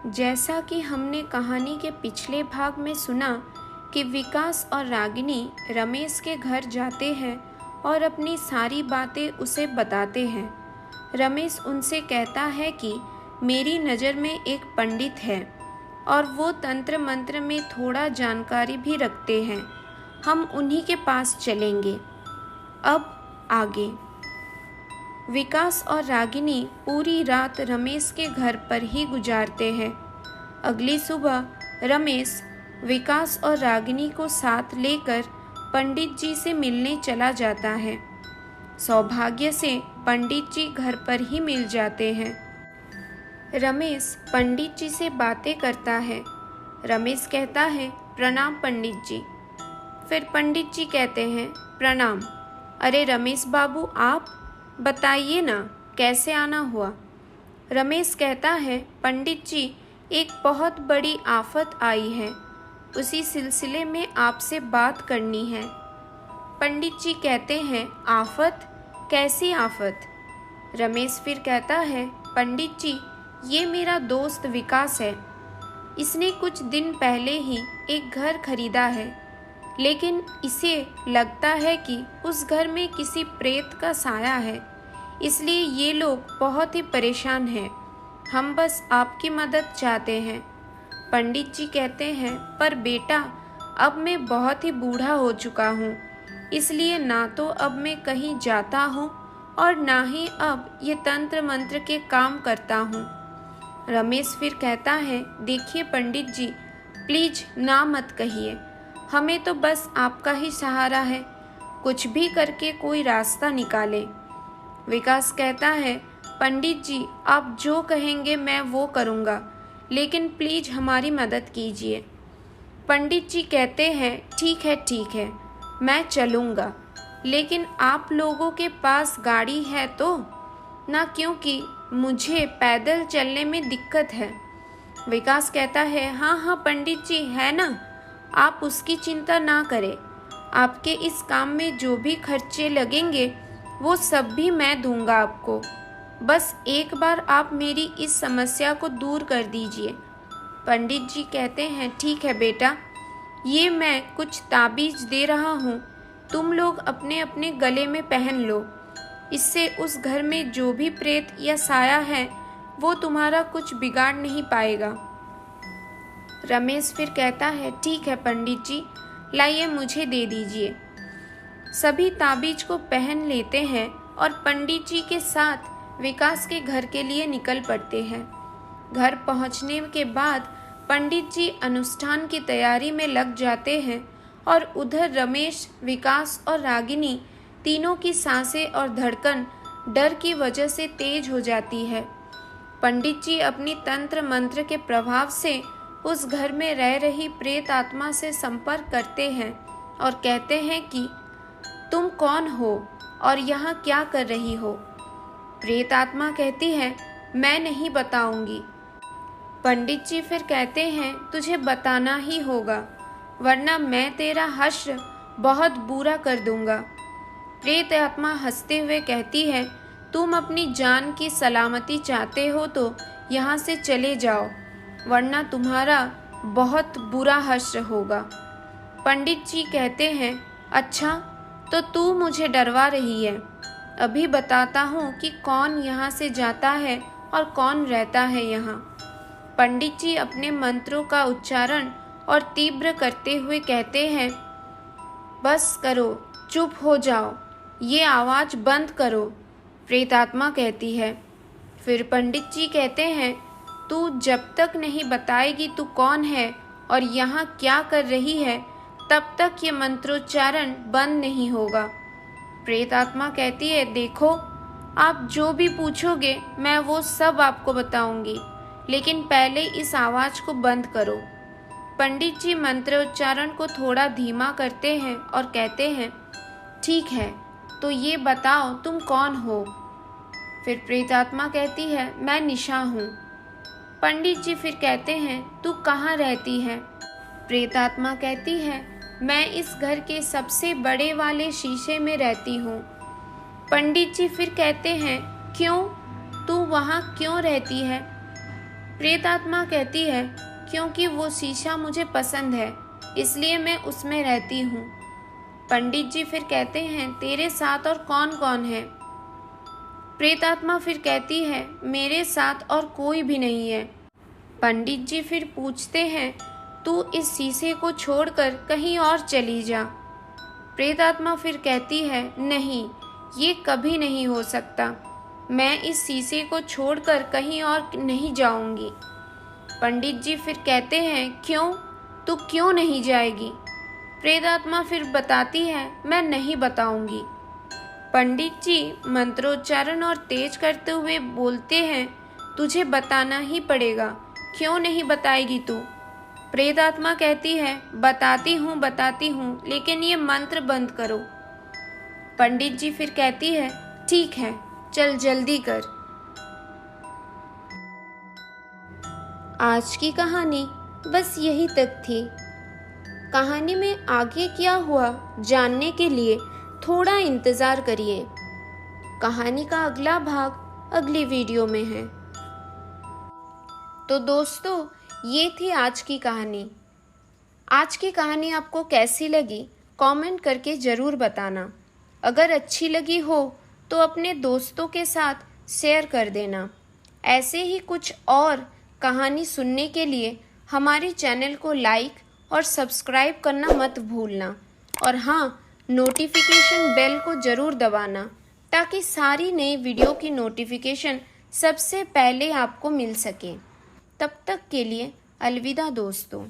जैसा कि हमने कहानी के पिछले भाग में सुना कि विकास और रागिनी रमेश के घर जाते हैं और अपनी सारी बातें उसे बताते हैं। रमेश उनसे कहता है कि मेरी नज़र में एक पंडित है और वो तंत्र मंत्र में थोड़ा जानकारी भी रखते हैं, हम उन्हीं के पास चलेंगे। अब आगे। विकास और रागिनी पूरी रात रमेश के घर पर ही गुजारते हैं। अगली सुबह रमेश विकास और रागिनी को साथ लेकर पंडित जी से मिलने चला जाता है। सौभाग्य से पंडित जी घर पर ही मिल जाते हैं। रमेश पंडित जी से बातें करता है। रमेश कहता है, प्रणाम पंडित जी। फिर पंडित जी कहते हैं, प्रणाम। अरे रमेश बाबू, आप बताइए ना, कैसे आना हुआ? रमेश कहता है, पंडित जी, एक बहुत बड़ी आफत आई है, उसी सिलसिले में आपसे बात करनी है। पंडित जी कहते हैं, आफत? कैसी आफत? रमेश फिर कहता है, पंडित जी, ये मेरा दोस्त विकास है। इसने कुछ दिन पहले ही एक घर खरीदा है, लेकिन इसे लगता है कि उस घर में किसी प्रेत का साया है, इसलिए ये लोग बहुत ही परेशान हैं। हम बस आपकी मदद चाहते हैं। पंडित जी कहते हैं, पर बेटा, अब मैं बहुत ही बूढ़ा हो चुका हूँ, इसलिए ना तो अब मैं कहीं जाता हूँ और ना ही अब ये तंत्र मंत्र के काम करता हूँ। रमेश फिर कहता है, देखिए पंडित जी, प्लीज ना मत कहिए, हमें तो बस आपका ही सहारा है, कुछ भी करके कोई रास्ता निकाले। विकास कहता है, पंडित जी, आप जो कहेंगे मैं वो करूँगा, लेकिन प्लीज हमारी मदद कीजिए। पंडित जी कहते हैं, ठीक है, मैं चलूँगा, लेकिन आप लोगों के पास गाड़ी है तो ना, क्योंकि मुझे पैदल चलने में दिक्कत है। विकास कहता है, हाँ पंडित जी, है ना, आप उसकी चिंता ना करें। आपके इस काम में जो भी खर्चे लगेंगे वो सब भी मैं दूंगा आपको। बस एक बार आप मेरी इस समस्या को दूर कर दीजिए। पंडित जी कहते हैं, ठीक है बेटा, ये मैं कुछ ताबीज दे रहा हूँ, तुम लोग अपने अपने गले में पहन लो। इससे उस घर में जो भी प्रेत या साया है वो तुम्हारा कुछ बिगाड़ नहीं पाएगा। रमेश फिर कहता है, ठीक है पंडित जी, लाइए मुझे दे दीजिए। सभी ताबीज को पहन लेते हैं और पंडित जी के साथ विकास के घर के लिए निकल पड़ते हैं। घर पहुंचने के बाद पंडित जी अनुष्ठान की तैयारी में लग जाते हैं और उधर रमेश, विकास और रागिनी तीनों की सांसें और धड़कन डर की वजह से तेज हो जाती है। पंडित जी अपनी तंत्र मंत्र के प्रभाव से उस घर में रह रही प्रेत आत्मा से संपर्क करते हैं और कहते हैं कि तुम कौन हो और यहाँ क्या कर रही हो? प्रेत आत्मा कहती है, मैं नहीं बताऊंगी। पंडित जी फिर कहते हैं, तुझे बताना ही होगा, वरना मैं तेरा हश्र बहुत बुरा कर दूंगा। प्रेत आत्मा हंसते हुए कहती है, तुम अपनी जान की सलामती चाहते हो तो यहाँ से चले जाओ, वरना तुम्हारा बहुत बुरा हश्र होगा। पंडित जी कहते हैं, अच्छा, तो तू मुझे डरवा रही है। अभी बताता हूँ कि कौन यहाँ से जाता है और कौन रहता है यहाँ। पंडित जी अपने मंत्रों का उच्चारण और तीव्र करते हुए कहते हैं, बस करो, चुप हो जाओ, ये आवाज़ बंद करो। प्रेतात्मा कहती है। फिर पंडित जी कहते हैं, तू जब तक नहीं बताएगी तू कौन है और यहाँ क्या कर रही है, तब तक ये मंत्रोच्चारण बंद नहीं होगा। प्रेत आत्मा कहती है, देखो, आप जो भी पूछोगे मैं वो सब आपको बताऊंगी, लेकिन पहले इस आवाज़ को बंद करो। पंडित जी मंत्रोच्चारण को थोड़ा धीमा करते हैं और कहते हैं, ठीक है, तो ये बताओ तुम कौन हो? फिर प्रेतात्मा कहती है, मैं निशा हूँ। पंडित जी फिर कहते हैं, तू कहाँ रहती है? प्रेतात्मा कहती है, मैं इस घर के सबसे बड़े वाले शीशे में रहती हूँ। पंडित जी फिर कहते हैं, क्यों, तू वहाँ क्यों रहती है? प्रेत आत्मा कहती है, क्योंकि वो शीशा मुझे पसंद है, इसलिए मैं उसमें रहती हूँ। पंडित जी फिर कहते हैं, तेरे साथ और कौन कौन है? प्रेत आत्मा फिर कहती है, मेरे साथ और कोई भी नहीं है। पंडित जी फिर पूछते हैं, तू इस शीशे को छोड़कर कहीं और चली जा। प्रेत आत्मा फिर कहती है, नहीं, ये कभी नहीं हो सकता, मैं इस शीशे को छोड़कर कहीं और नहीं जाऊंगी। पंडित जी फिर कहते हैं, क्यों, तू क्यों नहीं जाएगी? प्रेत आत्मा फिर बताती है, मैं नहीं बताऊंगी। पंडित जी मंत्रोच्चारण और तेज करते हुए बोलते हैं, तुझे बताना ही पड़ेगा, क्यों नहीं बताएगी तू? प्रेत आत्मा कहती है, बताती हूँ, लेकिन ये मंत्र बंद करो। पंडित जी फिर कहती है, ठीक है, चल जल्दी कर। आज की कहानी बस यही तक थी। कहानी में आगे क्या हुआ जानने के लिए थोड़ा इंतज़ार करिए। कहानी का अगला भाग अगली वीडियो में है। तो दोस्तों, ये थी आज की कहानी। आज की कहानी आपको कैसी लगी कमेंट करके ज़रूर बताना। अगर अच्छी लगी हो तो अपने दोस्तों के साथ शेयर कर देना। ऐसे ही कुछ और कहानी सुनने के लिए हमारे चैनल को लाइक और सब्सक्राइब करना मत भूलना। और हाँ, नोटिफिकेशन बेल को ज़रूर दबाना ताकि सारी नई वीडियो की नोटिफिकेशन सबसे पहले आपको मिल सके। तब तक के लिए अलविदा दोस्तों।